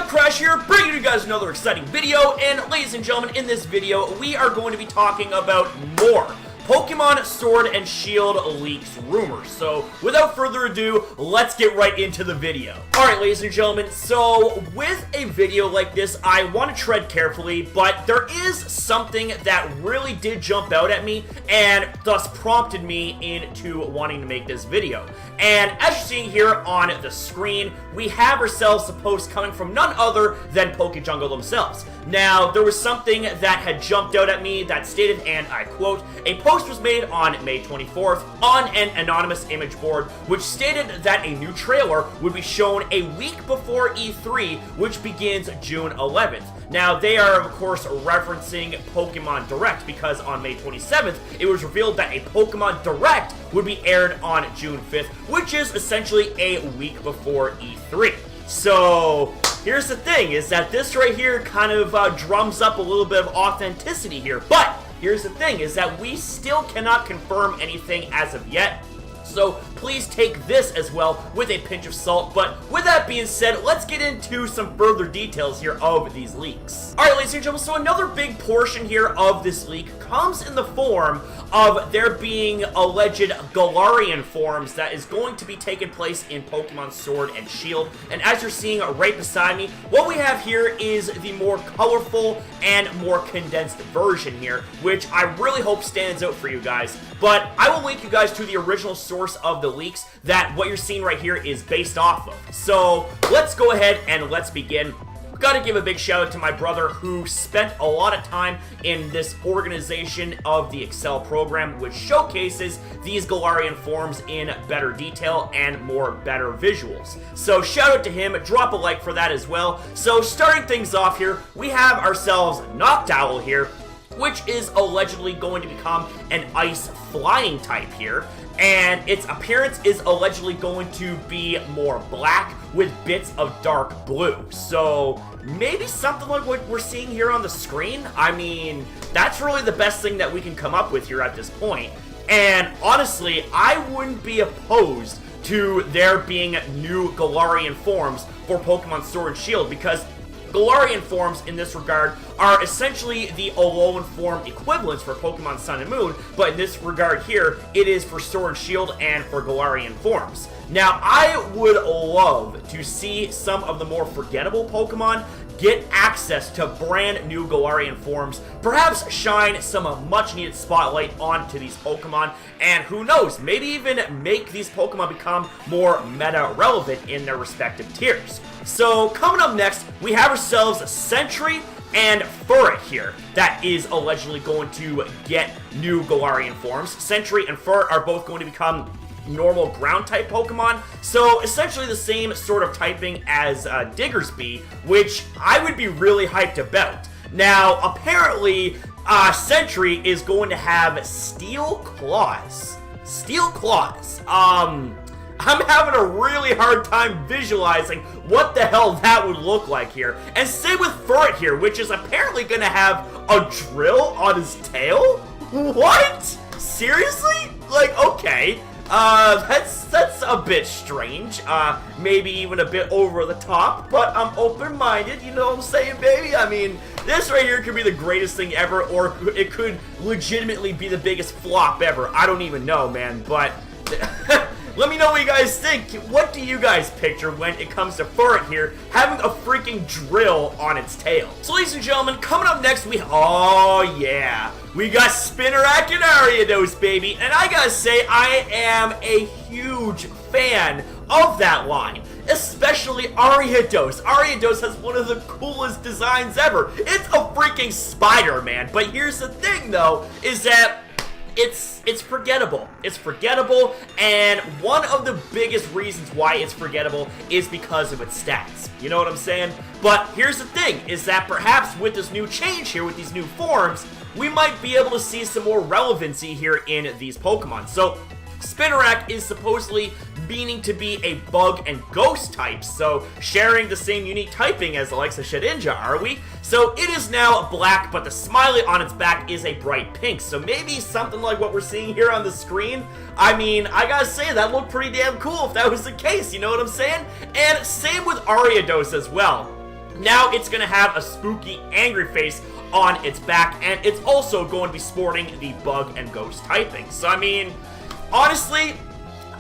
Crash here, bringing you guys another exciting video, and ladies and gentlemen, in this video, we are going to be talking about more Pokemon Sword and Shield leaks rumors. So, without further ado, let's get right into the video. Alright, ladies and gentlemen, so with a video like this, I want to tread carefully, but there is something that really did jump out at me, and thus prompted me into wanting to make this video. And as you're seeing here on the screen, we have ourselves a post coming from none other than PokeJungle themselves. Now, there was something that had jumped out at me that stated, and I quote, "A post was made on May 24th on an anonymous image board which stated that a new trailer would be shown a week before E3, which begins June 11th. Now, they are, of course, referencing Pokémon Direct, because on May 27th, it was revealed that a Pokémon Direct would be aired on June 5th, which is essentially a week before E3. So, here's the thing, is that this right here kind of drums up a little bit of authenticity here, but here's the thing, is that we still cannot confirm anything as of yet. So please take this as well with a pinch of salt. But with that being said, let's get into some further details here of these leaks. Alright, ladies and gentlemen, so another big portion here of this leak comes in the form of there being alleged Galarian forms that is going to be taking place in Pokemon Sword and Shield. And as you're seeing right beside me, what we have here is the more colorful and more condensed version here, which I really hope stands out for you guys. But I will link you guys to the original source of the leaks that what you're seeing right here is based off of. So let's go ahead and let's begin. Gotta give a big shout out to my brother who spent a lot of time in this organization of the Excel program, which showcases these Galarian forms in better detail and more better visuals. So shout out to him, drop a like for that as well. So starting things off here, we have ourselves Noctowl here, which is allegedly going to become an ice flying type here. And its appearance is allegedly going to be more black with bits of dark blue. So maybe something like what we're seeing here on the screen. I mean, that's really the best thing that we can come up with here at this point. And honestly, I wouldn't be opposed to there being new Galarian forms for Pokemon Sword and Shield, because Galarian forms in this regard are essentially the Alolan form equivalents for Pokemon Sun and Moon, but in this regard here, it is for Sword and Shield and for Galarian forms. Now, I would love to see some of the more forgettable Pokemon get access to brand new Galarian forms, perhaps shine some much needed spotlight onto these Pokemon, and who knows, maybe even make these Pokemon become more meta relevant in their respective tiers. So coming up next, we have ourselves Sentry and Furret here that is allegedly going to get new Galarian forms. Sentry and Furret are both going to become normal ground type Pokemon, so essentially the same sort of typing as Diggersby, which I would be really hyped about. Now, apparently, Sentry is going to have Steel Claws. Steel Claws. I'm having a really hard time visualizing what the hell that would look like here. And same with Furret here, which is apparently going to have a drill on his tail? What? Seriously? Like, okay. That's a bit strange, maybe even a bit over the top, but I'm open-minded, you know what I'm saying, baby? I mean, this right here could be the greatest thing ever, or it could legitimately be the biggest flop ever. I don't even know, man, but let me know what you guys think. What do you guys picture when it comes to Furret here having a freaking drill on its tail? So, ladies and gentlemen, coming up next, oh yeah, we got Spinarak and Ariados, baby, and I gotta say, I am a huge fan of that line, especially Ariados. Ariados has one of the coolest designs ever. It's a freaking spider, man. But here's the thing, though, is that it's forgettable. It's forgettable, and one of the biggest reasons why it's forgettable is because of its stats. You know what I'm saying? But here's the thing, is that perhaps with this new change here, with these new forms, we might be able to see some more relevancy here in these Pokemon. So Spinarak is supposedly meaning to be a bug and ghost type, so sharing the same unique typing as the likes of Shedinja, are we? So it is now black, but the smiley on its back is a bright pink, so maybe something like what we're seeing here on the screen. I mean, I gotta say, that looked pretty damn cool if that was the case, you know what I'm saying? And same with Ariados as well. now it's going to have a spooky, angry face on its back, and it's also going to be sporting the Bug and Ghost typing. So, I mean, honestly,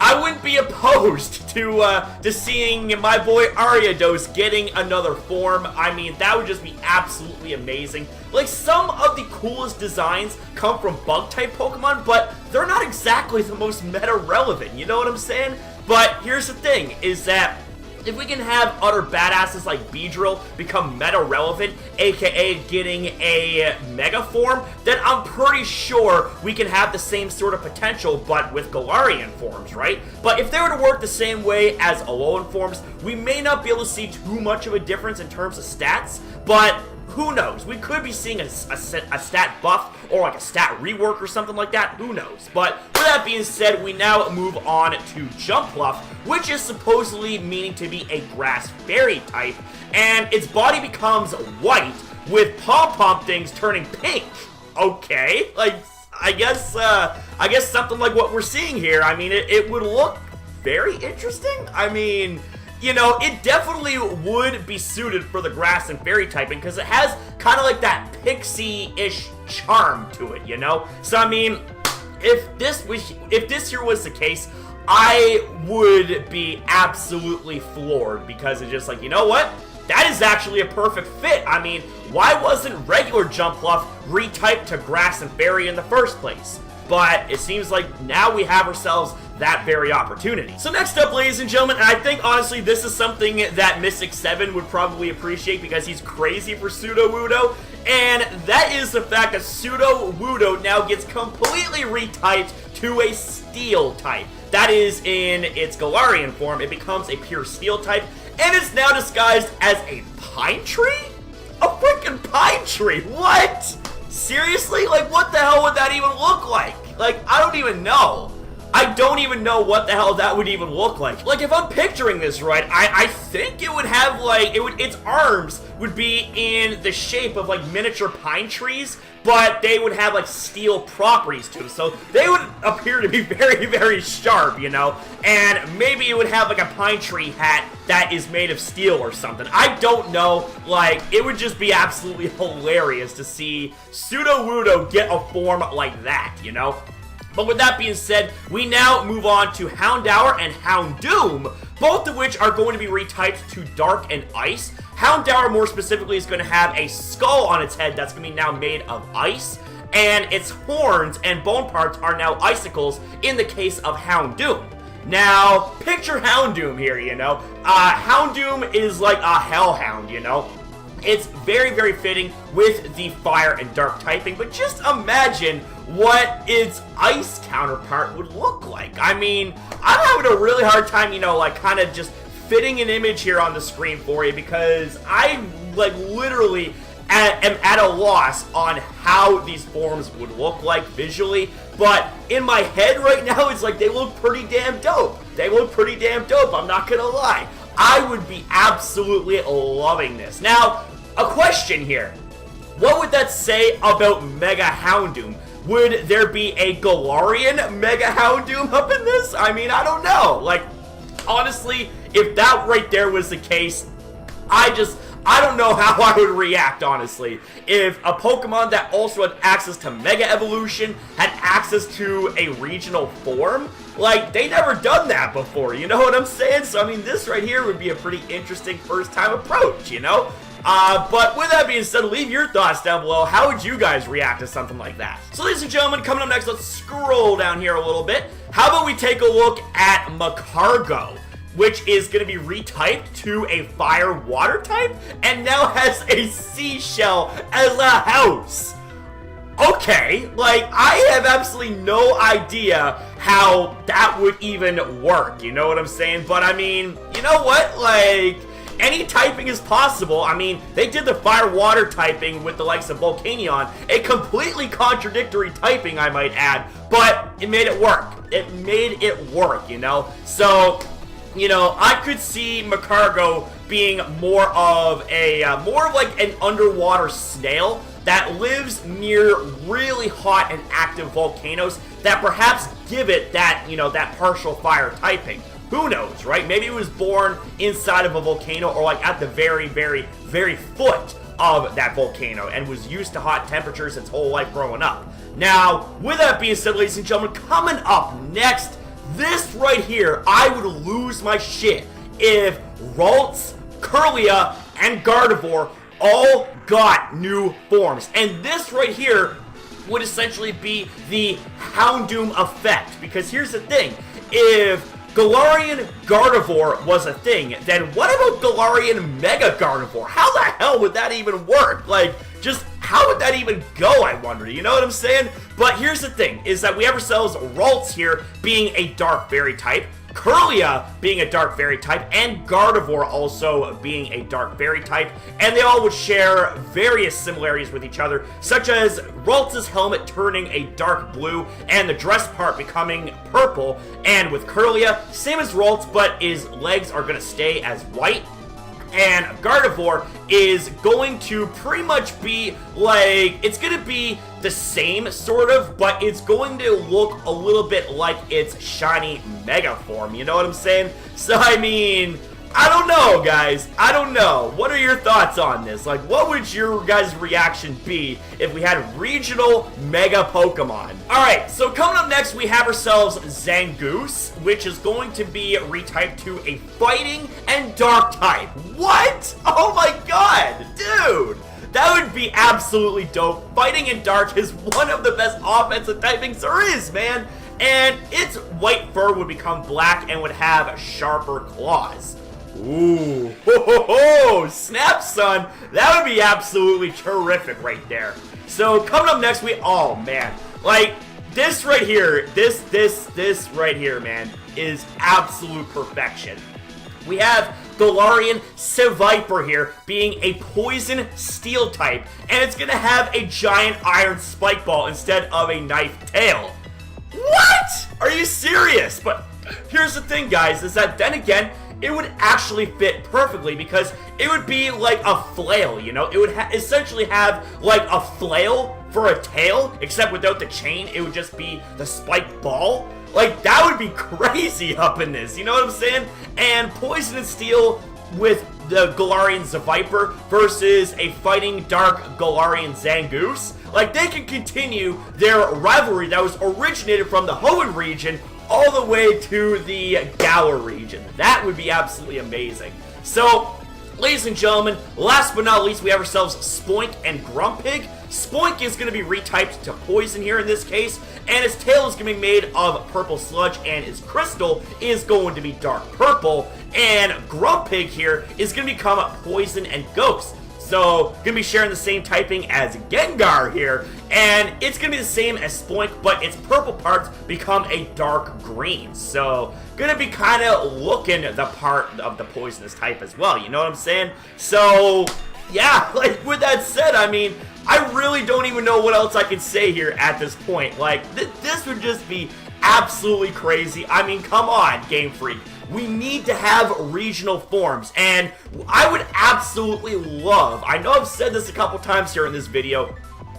I wouldn't be opposed to seeing my boy Ariados getting another form. I mean, that would just be absolutely amazing. Like, some of the coolest designs come from Bug-type Pokemon, but they're not exactly the most meta-relevant, you know what I'm saying? But here's the thing, is that if we can have utter badasses like Beedrill become meta-relevant, aka getting a Mega form, then I'm pretty sure we can have the same sort of potential, but with Galarian forms, right? But if they were to work the same way as Alolan forms, we may not be able to see too much of a difference in terms of stats, but who knows? We could be seeing a stat buff or like a stat rework or something like that. Who knows? But with that being said, we now move on to Jumpluff, which is supposedly meaning to be a grass fairy type, and its body becomes white with pom-pom things turning pink. Okay, like I guess something like what we're seeing here. I mean, it would look very interesting. I mean, you know, it definitely would be suited for the grass and fairy typing because it has kind of like that pixie-ish charm to it, you know? So, I mean, if this here was the case, I would be absolutely floored because it's just like, you know what? That is actually a perfect fit. I mean, why wasn't regular Jumpluff retyped to grass and fairy in the first place? But it seems like now we have ourselves that very opportunity. So next up, ladies and gentlemen, and I think honestly this is something that Mystic 7 would probably appreciate because he's crazy for Sudowoodo, and that is the fact that Sudowoodo now gets completely retyped to a Steel type. That is, in its Galarian form, it becomes a pure Steel type, and it's now disguised as a pine tree? A freaking pine tree! What? Seriously? Like, what the hell would that even look like? Like, I don't even know. I don't even know what the hell that would even look like. Like, if I'm picturing this right, I think it would have, like, its arms would be in the shape of, like, miniature pine trees, but they would have, like, steel properties to them. So they would appear to be very, very sharp, you know? And maybe it would have, like, a pine tree hat that is made of steel or something. I don't know. Like, it would just be absolutely hilarious to see Sudowoodo get a form like that, you know? But with that being said, we now move on to Houndour and Houndoom, both of which are going to be retyped to Dark and Ice. Houndour, more specifically, is going to have a skull on its head that's going to be now made of ice, and its horns and bone parts are now icicles in the case of Houndoom. Now, picture Houndoom here, you know. Houndoom is like a hellhound, you know. It's very, very fitting with the fire and dark typing, but just imagine what its ice counterpart would look like. I mean, I'm having a really hard time, you know, like, kind of just fitting an image here on the screen for you because I, like, literally am at a loss on how these forms would look like visually, but in my head right now, it's like they look pretty damn dope. They look pretty damn dope, I'm not gonna lie. I would be absolutely loving this. Now, a question here. What would that say about Mega Houndoom? Would there be a Galarian Mega Houndoom up in this? I mean, I don't know. Like, honestly, if that right there was the case, I don't know how I would react, honestly. If a Pokemon that also had access to Mega Evolution had access to a regional form, like, they never done that before, you know what I'm saying? So, I mean, this right here would be a pretty interesting first-time approach, you know? But with that being said, leave your thoughts down below. How would you guys react to something like that? So, ladies and gentlemen, coming up next, let's scroll down here a little bit. How about we take a look at Macargo, which is going to be retyped to a fire-water type, and now has a seashell as a house. Okay, like, I have absolutely no idea how that would even work, you know what I'm saying? But, I mean, you know what, like, any typing is possible. I mean, they did the fire-water typing with the likes of Volcanion, a completely contradictory typing, I might add, but it made it work. It made it work, you know? So, you know, I could see Macargo being more of like an underwater snail that lives near really hot and active volcanoes that perhaps give it that, you know, that partial fire typing. Who knows, right? Maybe it was born inside of a volcano or like at the very, very, very foot of that volcano and was used to hot temperatures its whole life growing up. Now, with that being said, ladies and gentlemen, coming up next, this right here, I would lose my shit if Ralts, Kirlia, and Gardevoir all got new forms. And this right here would essentially be the Houndoom effect. Because here's the thing, if Galarian Gardevoir was a thing, then what about Galarian Mega Gardevoir? How the hell would that even work? Like, just how would that even go, I wonder? You know what I'm saying? But here's the thing, is that we have ourselves Ralts here being a Dark Fairy type, Kirlia being a Dark Fairy type, and Gardevoir also being a Dark Fairy type, and they all would share various similarities with each other, such as Ralts' helmet turning a dark blue, and the dress part becoming purple, and with Kirlia, same as Ralts, but his legs are going to stay as white, and Gardevoir is going to pretty much be like, it's going to be the same sort of, but it's going to look a little bit like its shiny Mega form, you know what I'm saying? So I mean, I don't know, guys. I don't know. What are your thoughts on this? Like, what would your guys' reaction be if we had regional Mega Pokemon? Alright, so coming up next, we have ourselves Zhang Goose, which is going to be retyped to a Fighting and Dark type. What? Oh my god, dude! That would be absolutely dope. Fighting and Dark is one of the best offensive typings there is, man. And its white fur would become black and would have sharper claws. Ooh, ho ho ho, snap, son. That would be absolutely terrific right there. So coming up next, oh man, like this right here, this right here, man, is absolute perfection. We have Galarian Seviper here being a poison steel type, and it's gonna have a giant iron spike ball instead of a knife tail. What? Are you serious? But here's the thing, guys, is that then again, it would actually fit perfectly because it would be like a flail, you know? It would essentially have like a flail for a tail, except without the chain, it would just be the spiked ball. Like, that would be crazy up in this, you know what I'm saying? And Poison and Steel with the Galarian Seviper versus a Fighting Dark Galarian Zhang Goose, like, they can continue their rivalry that was originated from the Hoenn region all the way to the Galar region. That would be absolutely amazing. So, ladies and gentlemen, last but not least, we have ourselves Spoink and Grumpig. Spoink is going to be retyped to Poison here in this case, and his tail is going to be made of purple sludge, and his crystal is going to be dark purple, and Grumpig here is going to become Poison and Ghost. So, going to be sharing the same typing as Gengar here, and it's going to be the same as Spoink, but its purple parts become a dark green. So, going to be kind of looking the part of the poisonous type as well, you know what I'm saying? So, yeah, like, with that said, I mean, I really don't even know what else I can say here at this point. Like, this would just be absolutely crazy. I mean, come on, Game Freak. We need to have regional forms, and I would absolutely love, I know I've said this a couple times here in this video,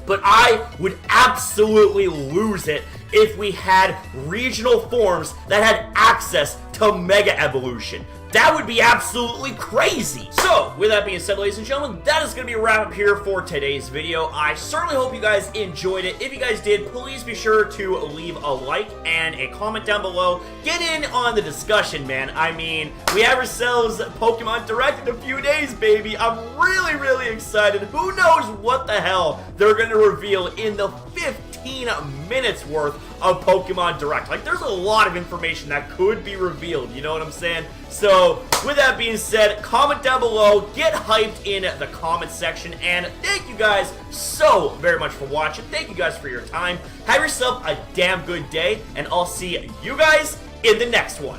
but I would absolutely lose it if we had regional forms that had access to Mega Evolution. That would be absolutely crazy. So, with that being said, ladies and gentlemen, that is going to be a wrap up here for today's video. I certainly hope you guys enjoyed it. If you guys did, please be sure to leave a like and a comment down below. Get in on the discussion, man. I mean, we have ourselves Pokemon Direct in a few days, baby. I'm really, really excited. Who knows what the hell they're going to reveal in the 15 minutes worth of Pokemon Direct. Like, there's a lot of information that could be revealed, you know what I'm saying? So, with that being said, comment down below, get hyped in the comment section, and thank you guys so very much for watching. Thank you guys for your time. Have yourself a damn good day, and I'll see you guys in the next one.